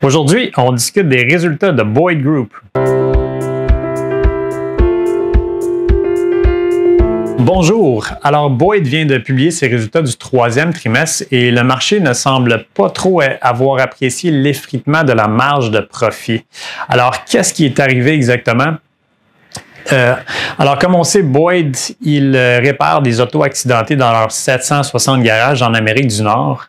Aujourd'hui, on discute des résultats de Boyd Group. Bonjour! Alors, Boyd vient de publier ses résultats du troisième trimestre et le marché ne semble pas trop avoir apprécié l'effritement de la marge de profit. Alors, qu'est-ce qui est arrivé exactement? Alors, comme on sait, Boyd, il répare des autos accidentées dans leurs 760 garages en Amérique du Nord.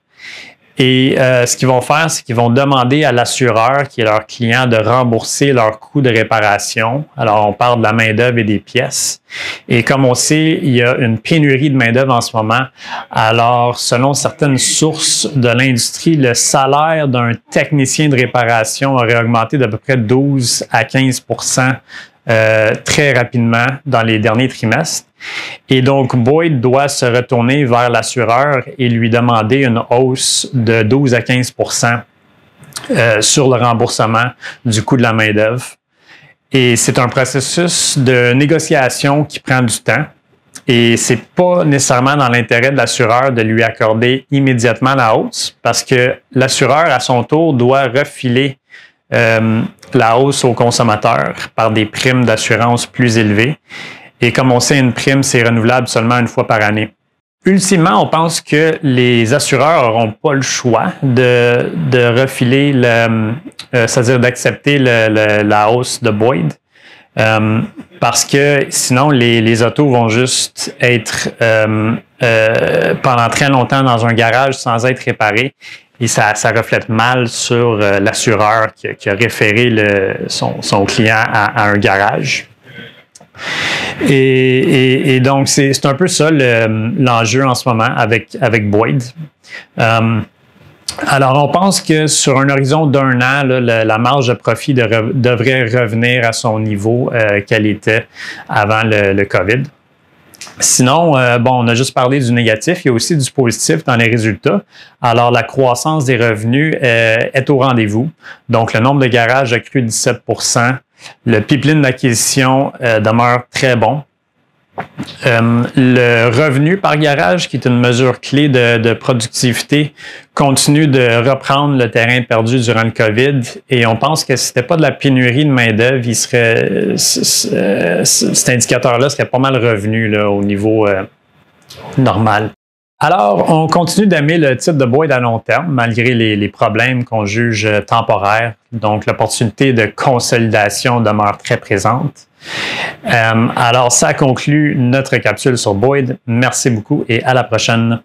Et ce qu'ils vont faire, c'est qu'ils vont demander à l'assureur, qui est leur client, de rembourser leurs coûts de réparation. Alors, on parle de la main-d'œuvre et des pièces. Et comme on sait, il y a une pénurie de main-d'œuvre en ce moment. Alors, selon certaines sources de l'industrie, le salaire d'un technicien de réparation aurait augmenté d'à peu près 12 à 15 très rapidement dans les derniers trimestres. Et donc, Boyd doit se retourner vers l'assureur et lui demander une hausse de 12 à 15 sur le remboursement du coût de la main-d'œuvre. Et c'est un processus de négociation qui prend du temps. Et ce n'est pas nécessairement dans l'intérêt de l'assureur de lui accorder immédiatement la hausse parce que l'assureur, à son tour, doit refiler la hausse aux consommateurs par des primes d'assurance plus élevées. Et comme on sait, une prime, c'est renouvelable seulement une fois par année. Ultimement, on pense que les assureurs n'auront pas le choix de refiler, c'est-à-dire d'accepter la hausse de Boyd, parce que sinon, les autos vont juste être pendant très longtemps dans un garage sans être réparées. Et ça reflète mal sur l'assureur qui a référé son client à un garage. Et donc, c'est un peu ça l'enjeu en ce moment avec Boyd. Alors, on pense que sur un horizon d'un an, la marge de profit devrait revenir à son niveau qu'elle était avant le COVID. Sinon, on a juste parlé du négatif, il y a aussi du positif dans les résultats. Alors, la croissance des revenus est au rendez-vous. Donc, le nombre de garages a cru 17 %. Le pipeline d'acquisition demeure très bon. Le revenu par garage, qui est une mesure clé de productivité, continue de reprendre le terrain perdu durant le COVID. Et on pense que si ce n'était pas de la pénurie de main-d'œuvre, cet indicateur-là serait pas mal revenu là, au niveau normal. Alors, on continue d'aimer le titre de Boyd à long terme, malgré les problèmes qu'on juge temporaires. Donc, l'opportunité de consolidation demeure très présente. Alors, ça conclut notre capsule sur Boyd. Merci beaucoup et à la prochaine.